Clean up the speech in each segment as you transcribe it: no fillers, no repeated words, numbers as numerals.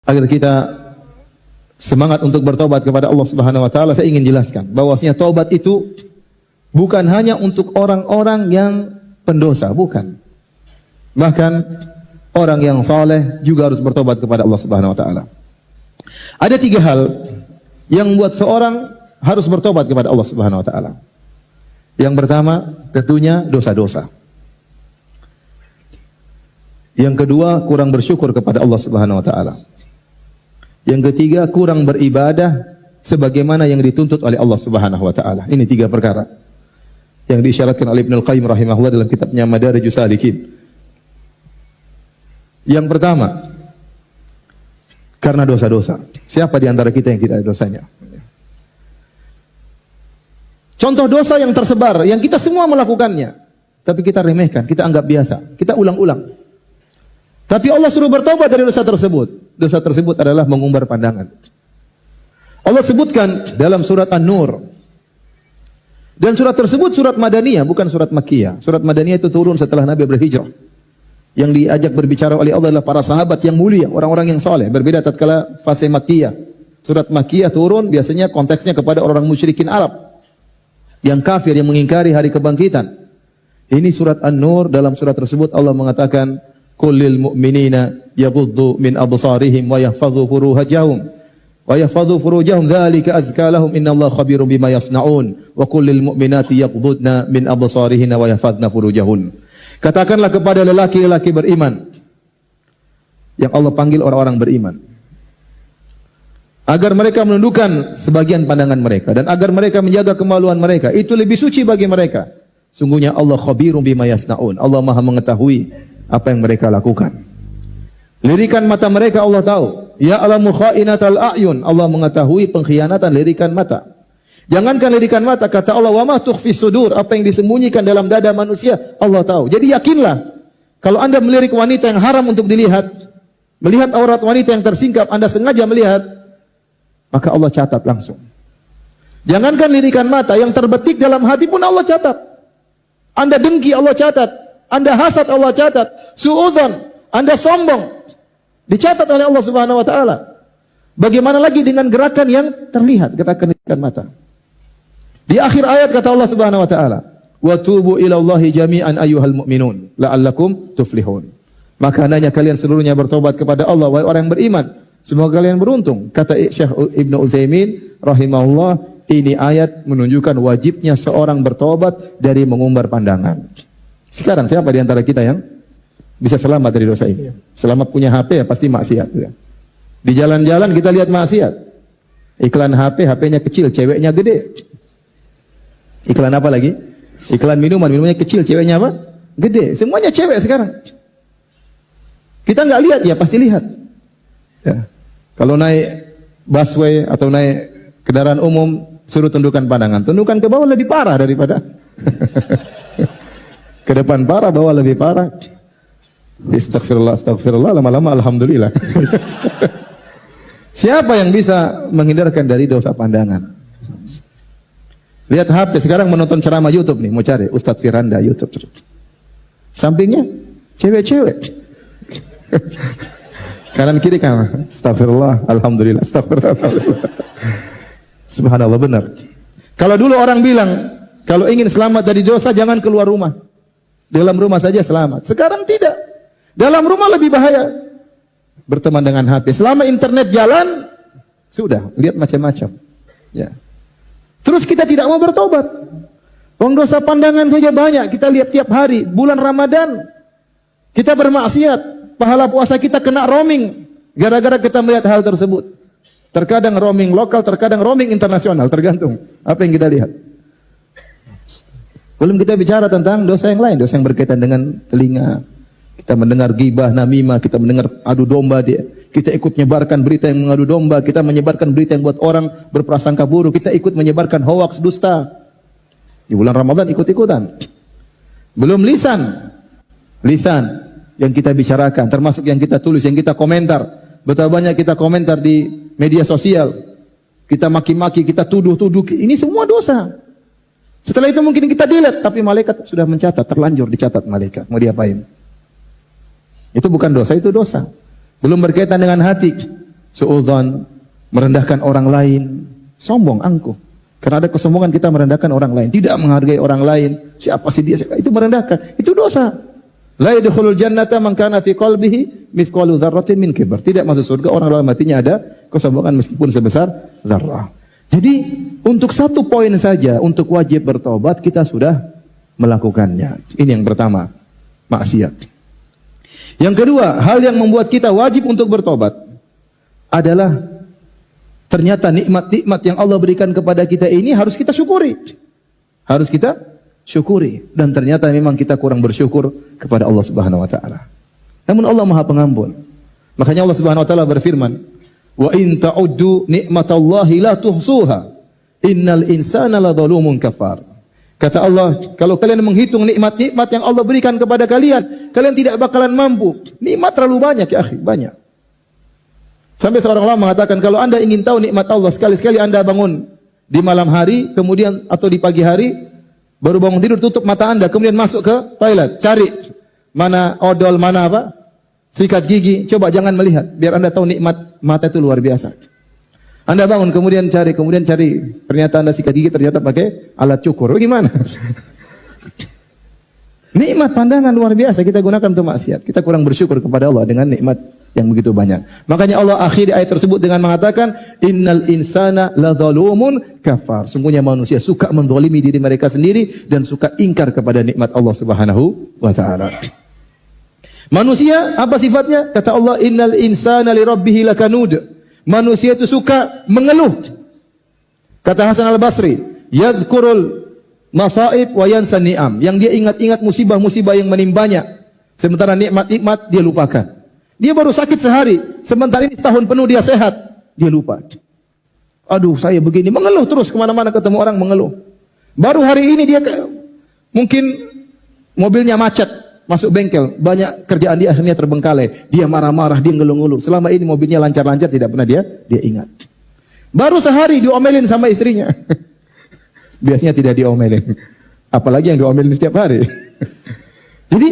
Agar kita semangat untuk bertobat kepada Allah Subhanahu wa taala, saya ingin jelaskan bahwasanya taubat itu bukan hanya untuk orang-orang yang pendosa, bukan. Bahkan orang yang saleh juga harus bertobat kepada Allah Subhanahu wa taala. Ada 3 hal yang membuat seorang harus bertobat kepada Allah Subhanahu wa taala. Yang pertama, tentunya dosa-dosa. Yang kedua, kurang bersyukur kepada Allah Subhanahu wa taala. Yang ketiga, kurang beribadah sebagaimana yang dituntut oleh Allah Subhanahu wa taala. Ini 3 perkara yang diisyaratkan oleh Ibnu Al-Qayyim rahimahullah dalam kitabnya Madarijus Salikin. Yang pertama, karena dosa-dosa. Siapa di antara kita yang tidak ada dosanya? Contoh dosa yang tersebar, yang kita semua melakukannya, tapi kita remehkan, kita anggap biasa, kita ulang-ulang. Tapi Allah suruh bertobat dari dosa tersebut. Dosa tersebut adalah mengumbar pandangan. Allah sebutkan dalam surat An-Nur. Dan surat tersebut surat Madaniyah, bukan surat Makkiyah. Surat Madaniyah itu turun setelah Nabi berhijrah. Yang diajak berbicara oleh Allah adalah para sahabat yang mulia, orang-orang yang soleh. Berbeda tatkala fase Makkiyah. Surat Makkiyah turun biasanya konteksnya kepada orang musyrikin Arab yang kafir, yang mengingkari hari kebangkitan. Ini surat An-Nur. Dalam surat tersebut Allah mengatakan, kullil mu'minina yaghuddu min absarihim wa yahfadhu furujahum wa yahfadhu furujahum dzalika azka lahum innallaha khabirum bima yasnaun wa kullil mu'minati yaghuddna min absarihinna wa yahfadhna furujahun. Katakanlah kepada lelaki-lelaki beriman, yang Allah panggil orang-orang beriman, agar mereka menundukkan sebagian pandangan mereka dan agar mereka menjaga kemaluan mereka. Itu lebih suci bagi mereka. Sungguhnya Allah khabirum bima yasnaun. Allah Maha mengetahui apa yang mereka lakukan. Lirikan mata mereka Allah tahu. Ya alamu kha'inatal a'yun. Allah mengetahui pengkhianatan lirikan mata. Jangankan lirikan mata, kata Allah, wa ma tukhfis sudur, apa yang disembunyikan dalam dada manusia Allah tahu. Jadi yakinlah, kalau Anda melirik wanita yang haram untuk dilihat, melihat aurat wanita yang tersingkap, Anda sengaja melihat, maka Allah catat langsung. Jangankan lirikan mata, yang terbetik dalam hati pun Allah catat. Anda dengki, Allah catat. Anda hasad, Allah catat. Suudzon, Anda sombong, dicatat oleh Allah Subhanahu wa taala. Bagaimana lagi dengan gerakan yang terlihat, gerakan lirikan mata? Di akhir ayat kata Allah Subhanahu wa taala, "Wa tubu ila Allahi jami'an ayyuhal mu'minun la'allakum tuflihun." Maka hendaknya kalian seluruhnya bertobat kepada Allah, wahai orang yang beriman, semoga kalian beruntung. Kata Syekh Ibnu Utsaimin rahimahullah, ini ayat menunjukkan wajibnya seorang bertobat dari mengumbar pandangan. Sekarang siapa di antara kita yang bisa selamat dari dosa ini? Selamat punya HP ya pasti maksiat ya. Di jalan-jalan kita lihat maksiat. Iklan HP, HP-nya kecil, ceweknya gede. Iklan apa lagi? Iklan minuman, minumnya kecil, ceweknya apa? Gede. Semuanya cewek sekarang. Kita nggak lihat, ya pasti lihat. Ya. Kalau naik busway atau naik kendaraan umum, suruh tundukkan pandangan. Tundukkan ke bawah lebih parah daripada ke depan parah, bawah lebih parah. Astagfirullah, astagfirullah, lama-lama alhamdulillah. Siapa yang bisa menghindarkan dari dosa pandangan? Lihat HP, sekarang menonton ceramah YouTube nih, mau cari Ustadz Firanda YouTube. Sampingnya cewek-cewek. Kanan kiri kan, astagfirullah, alhamdulillah, astagfirullah. Subhanallah, benar. Kalau dulu orang bilang, kalau ingin selamat dari dosa jangan keluar rumah. Dalam rumah saja selamat. Sekarang tidak. Dalam rumah lebih bahaya. Berteman dengan HP. Selama internet jalan, sudah, lihat macam-macam. Ya. Terus kita tidak mau bertobat. Wong dosa pandangan saja banyak. Kita lihat tiap hari. Bulan Ramadan, kita bermaksiat. Pahala puasa kita kena roaming. Gara-gara kita melihat hal tersebut. Terkadang roaming lokal, terkadang roaming internasional. Tergantung apa yang kita lihat. Belum kita bicara tentang dosa yang lain. Dosa yang berkaitan dengan telinga. Kita mendengar ghibah, namimah, kita mendengar adu domba, kita ikut menyebarkan berita yang mengadu domba, kita menyebarkan berita yang buat orang berprasangka buruk, kita ikut menyebarkan hoaks, dusta. Di bulan Ramadan ikut-ikutan. Belum lisan yang kita bicarakan, termasuk yang kita tulis, yang kita komentar. Betapa banyak kita komentar di media sosial. Kita maki-maki, kita tuduh-tuduh, ini semua dosa. Setelah itu mungkin kita delete, tapi malaikat sudah mencatat, terlanjur dicatat malaikat. Mau diapain? Itu bukan dosa, itu dosa. Belum berkaitan dengan hati. suudzon, merendahkan orang lain, sombong, angkuh. Karena ada kesombongan kita merendahkan orang lain, tidak menghargai orang lain. Siapa sih dia? Itu merendahkan. Itu dosa. La yadkhulul jannata man kana fi qalbihi mithqalu dzarratin min kibr. Tidak masuk surga orang dalam hatinya ada kesombongan meskipun sebesar zarrah. Jadi untuk satu poin saja untuk wajib bertobat kita sudah melakukannya. Ini yang pertama, maksiat. Yang kedua, hal yang membuat kita wajib untuk bertobat adalah ternyata nikmat-nikmat yang Allah berikan kepada kita ini harus kita syukuri. Harus kita syukuri. Dan ternyata memang kita kurang bersyukur kepada Allah Subhanahu wa taala. Namun Allah Maha Pengampun. Makanya Allah Subhanahu wa taala berfirman, "Wa in ta'uddu nikmatallahi la tuhsuha. Innal insana ladzalumun kafar." Kata Allah, kalau kalian menghitung nikmat-nikmat yang Allah berikan kepada kalian, kalian tidak bakalan mampu. Nikmat terlalu banyak ya akhi, banyak. Sampai seorang ulama mengatakan, kalau Anda ingin tahu nikmat Allah, sekali-sekali Anda bangun di malam hari, kemudian atau di pagi hari, baru bangun tidur, tutup mata Anda, kemudian masuk ke toilet, cari mana odol, mana apa, sikat gigi, coba jangan melihat, biar Anda tahu nikmat mata itu luar biasa. Anda bangun, kemudian cari, ternyata Anda sikat gigi, ternyata pakai alat cukur. Bagaimana? Nikmat pandangan luar biasa kita gunakan untuk maksiat. Kita kurang bersyukur kepada Allah dengan nikmat yang begitu banyak. Makanya Allah akhiri ayat tersebut dengan mengatakan, Innal insana ladzalumun kafar. Sungguhnya manusia suka menzalimi diri mereka sendiri dan suka ingkar kepada nikmat Allah Subhanahu wa taala. Manusia apa sifatnya? Kata Allah, Innal insana lirabbih lakanud. Manusia itu suka mengeluh. Kata Hasan Al-Basri, yazkurul masaib wa yansa ni'am. Yang dia ingat-ingat musibah-musibah yang menimpanya. Sementara nikmat-nikmat dia lupakan. Dia baru sakit sehari, sementara ini setahun penuh dia sehat, dia lupa. Aduh, saya begini, mengeluh terus kemana-mana ketemu orang mengeluh. Baru hari ini dia mungkin mobilnya macet, masuk bengkel, banyak kerjaan dia akhirnya terbengkalai. Dia marah-marah, dia ngeluh-ngeluh. Selama ini mobilnya lancar-lancar, tidak pernah dia ingat. Baru sehari diomelin sama istrinya. Biasanya tidak diomelin. Apalagi yang diomelin setiap hari. Jadi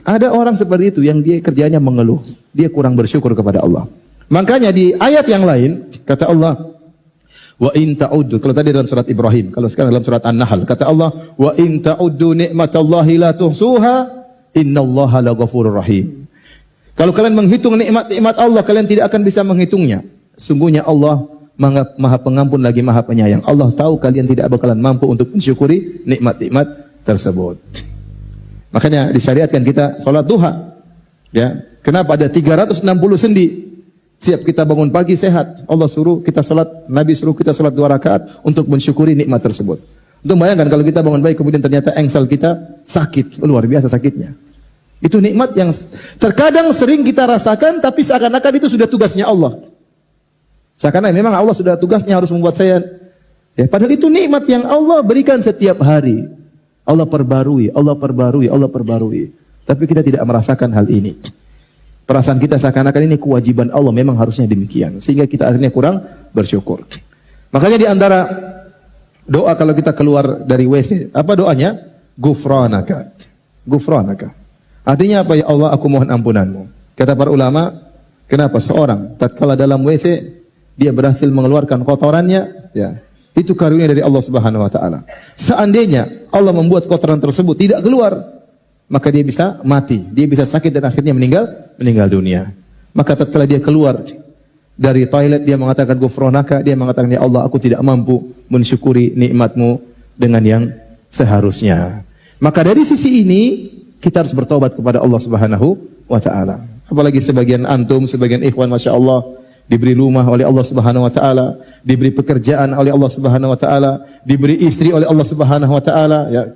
ada orang seperti itu yang dia kerjanya mengeluh. Dia kurang bersyukur kepada Allah. Makanya di ayat yang lain kata Allah, wa in ta'uddu, kalau tadi dalam surat Ibrahim, kalau sekarang dalam surat An-Nahl kata Allah, wa in ta'uddu nikmatallahi la tuhsuha. Innallaha laghafurur rahim. Kalau kalian menghitung nikmat-nikmat Allah, kalian tidak akan bisa menghitungnya. Sungguhnya Allah Maha Pengampun lagi Maha Penyayang. Allah tahu kalian tidak bakalan mampu untuk mensyukuri nikmat-nikmat tersebut. Makanya disyariatkan kita salat duha. Ya, kenapa ada 360 sendi? Siap kita bangun pagi sehat. Allah suruh kita salat, Nabi suruh kita salat 2 rakaat untuk mensyukuri nikmat tersebut. Untuk bayangkan kalau kita bangun pagi kemudian ternyata engsel kita sakit, luar biasa sakitnya. Itu nikmat yang terkadang sering kita rasakan, tapi seakan-akan itu sudah tugasnya Allah. Seakan-akan memang Allah sudah tugasnya harus membuat saya. Ya, padahal itu nikmat yang Allah berikan setiap hari. Allah perbarui, Allah perbarui, Allah perbarui. Tapi kita tidak merasakan hal ini. Perasaan kita seakan-akan ini kewajiban Allah, memang harusnya demikian. Sehingga kita akhirnya kurang bersyukur. Makanya di antara doa kalau kita keluar dari WC, apa doanya? Gufranaka. Gufranaka. Artinya apa? Ya Allah, aku mohon ampunanmu. Kata para ulama, kenapa seorang tatkala dalam WC dia berhasil mengeluarkan kotorannya, ya, itu karunia dari Allah Subhanahu wa taala. Seandainya Allah membuat kotoran tersebut tidak keluar, maka dia bisa mati, dia bisa sakit dan akhirnya meninggal dunia. Maka tatkala dia keluar dari toilet, dia mengatakan gufranaka, dia mengatakan ya Allah, aku tidak mampu mensyukuri nikmat-Mu dengan yang seharusnya. Maka dari sisi ini kita harus bertobat kepada Allah Subhanahu wa taala. Apalagi sebagian antum, sebagian ikhwan Masya Allah diberi rumah oleh Allah Subhanahu wa taala, diberi pekerjaan oleh Allah Subhanahu wa taala, diberi istri oleh Allah Subhanahu wa taala, ya.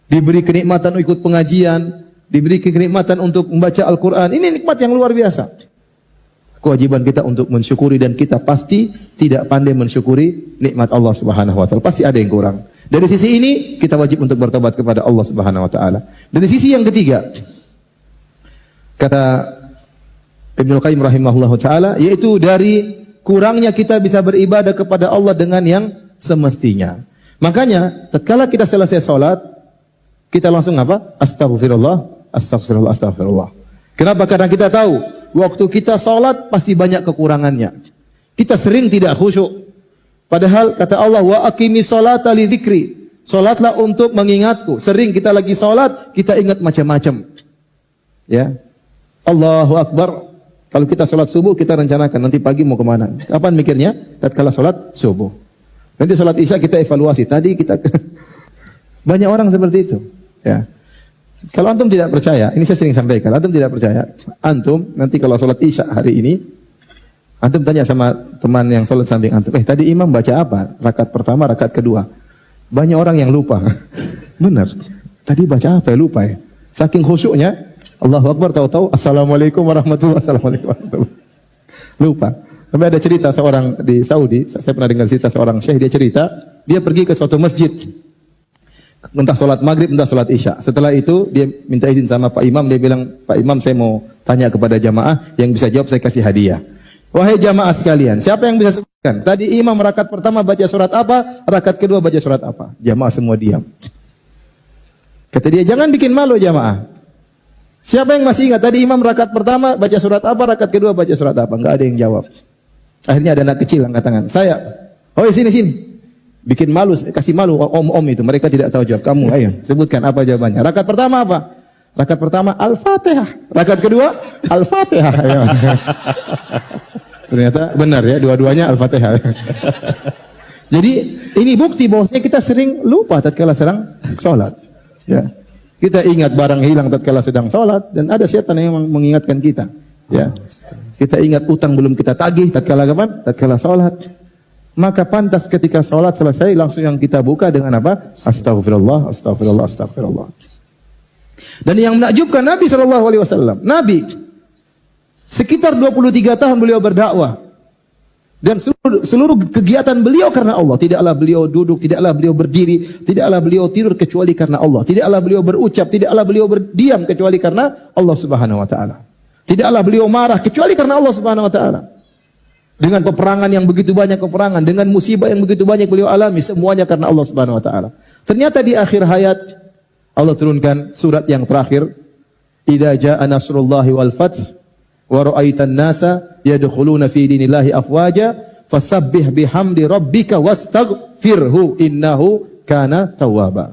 Diberi kenikmatan ikut pengajian, diberi kenikmatan untuk membaca Al-Qur'an. Ini nikmat yang luar biasa. Kewajiban kita untuk mensyukuri, dan kita pasti tidak pandai mensyukuri nikmat Allah Subhanahu wa taala. Pasti ada yang kurang. Dari sisi ini kita wajib untuk bertobat kepada Allah Subhanahu wa taala. Dari sisi yang ketiga, kata Ibnu Qayyim rahimahullahu taala, yaitu dari kurangnya kita bisa beribadah kepada Allah dengan yang semestinya. Makanya tatkala kita selesai salat, kita langsung apa? Astaghfirullah, astaghfirullah, astaghfirullah. Kenapa? Karena kita tahu Waktu kita salat pasti banyak kekurangannya. Kita sering tidak khusyuk. Padahal kata Allah, wa aqimis salata li dzikri. Salatlah untuk mengingatku. Sering kita lagi salat, kita ingat macam-macam. Ya. Allahu Akbar. Kalau kita salat subuh, kita rencanakan nanti pagi mau kemana. Kapan mikirnya? Tatkala salat subuh. Nanti salat isya kita evaluasi. Tadi kita banyak orang seperti itu. Ya. Kalau antum tidak percaya, ini saya sering sampaikan, antum tidak percaya, antum nanti kalau sholat isya hari ini, antum tanya sama teman yang sholat samping antum, tadi imam baca apa? Rakaat pertama, rakaat kedua. Banyak orang yang lupa. Benar. Tadi baca apa ya? Lupa ya. Saking khusyuknya, Allahu Akbar, tahu-tahu, Assalamualaikum warahmatullahi wabarakatuh. Lupa. Sampai ada cerita seorang di Saudi, saya pernah dengar cerita seorang syekh, dia cerita, dia pergi ke suatu masjid. Entah sholat maghrib, entah sholat isya. Setelah itu dia minta izin sama Pak Imam. Dia bilang, Pak Imam saya mau tanya kepada jamaah, yang bisa jawab saya kasih hadiah. Wahai jamaah sekalian, siapa yang bisa sebutkan? Tadi imam rakaat pertama baca surat apa? Rakaat kedua baca surat apa? Jamaah semua diam. Kata dia, jangan bikin malu jamaah. Siapa yang masih ingat? Tadi imam rakaat pertama baca surat apa? Rakaat kedua baca surat apa? Enggak ada yang jawab. Akhirnya ada anak kecil angkat tangan. Saya. Oh sini. Bikin malu, kasih malu om-om itu. Mereka tidak tahu jawab. Kamu, ayo sebutkan apa jawabannya. Rakaat pertama apa? Rakaat pertama Al-Fatihah. Rakaat kedua Al-Fatihah. Ternyata benar ya, dua-duanya Al-Fatihah. Jadi ini bukti bahwasanya kita sering lupa tatkala sedang salat. Ya. Kita ingat barang hilang tatkala sedang salat dan ada setan yang mengingatkan kita. Ya. Kita ingat utang belum kita tagih tatkala kapan? Tatkala salat. Maka pantas ketika salat selesai langsung yang kita buka dengan apa? Astagfirullah, astagfirullah, astagfirullah. Dan yang menakjubkan Nabi SAW, Nabi sekitar 23 tahun beliau berdakwah. Dan seluruh kegiatan beliau karena Allah. Tidaklah beliau duduk, tidaklah beliau berdiri, tidaklah beliau tidur kecuali karena Allah. Tidaklah beliau berucap, tidaklah beliau berdiam kecuali karena Allah Subhanahu wa taala. Tidaklah beliau marah kecuali karena Allah Subhanahu wa taala. Dengan peperangan yang begitu banyak peperangan, dengan musibah yang begitu banyak beliau alami, semuanya karena Allah Subhanahu wa taala. Ternyata di akhir hayat Allah turunkan surat yang terakhir, "Idza jaa nasrullahi wal fath wa ra'aitan nasa yadkhuluna fi dinillahi afwaja fasabbih bihamdi rabbika wastaghfirhu innahu kana tawwaba."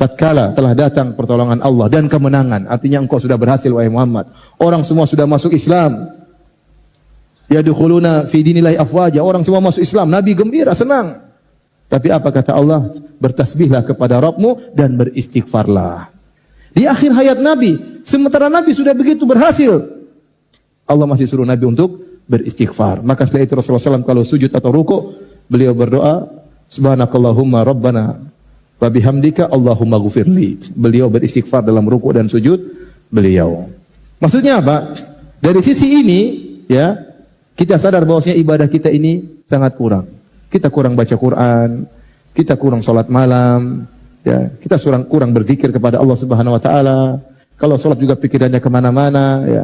Tatkala telah datang pertolongan Allah dan kemenangan, artinya engkau sudah berhasil wahai Muhammad. Orang semua sudah masuk Islam. Yadkhuluna fi dinillahi afwaja, orang semua masuk Islam. Nabi gembira, senang. Tapi apa kata Allah? Bertasbihlah kepada Rabbmu dan beristighfarlah. Di akhir hayat Nabi, sementara Nabi sudah begitu berhasil, Allah masih suruh Nabi untuk beristighfar. Maka setelah itu Rasulullah SAW kalau sujud atau ruku, beliau berdoa, Subhanakallahumma Rabbana wa bihamdika Allahumma ghufirli. Beliau beristighfar dalam ruku dan sujud beliau. Maksudnya apa? Dari sisi ini, ya, kita sadar bahwasanya ibadah kita ini sangat kurang. Kita kurang baca Quran, kita kurang salat malam, ya, kita kurang berzikir kepada Allah Subhanahu wa taala. Kalau salat juga pikirannya kemana-mana, ya.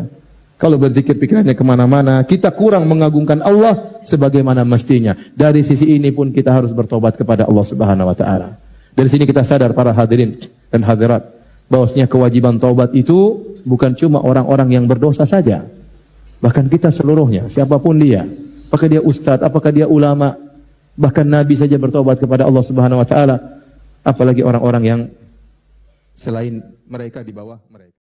Kalau berzikir pikirannya kemana-mana, kita kurang mengagungkan Allah sebagaimana mestinya. Dari sisi ini pun kita harus bertobat kepada Allah Subhanahu wa taala. Dari sini kita sadar para hadirin dan hadirat bahwasanya kewajiban taubat itu bukan cuma orang-orang yang berdosa saja. Bahkan kita seluruhnya, siapapun dia, apakah dia ustadz, apakah dia ulama, bahkan Nabi saja bertobat kepada Allah Subhanahu wa taala, apalagi orang-orang yang selain mereka di bawah mereka.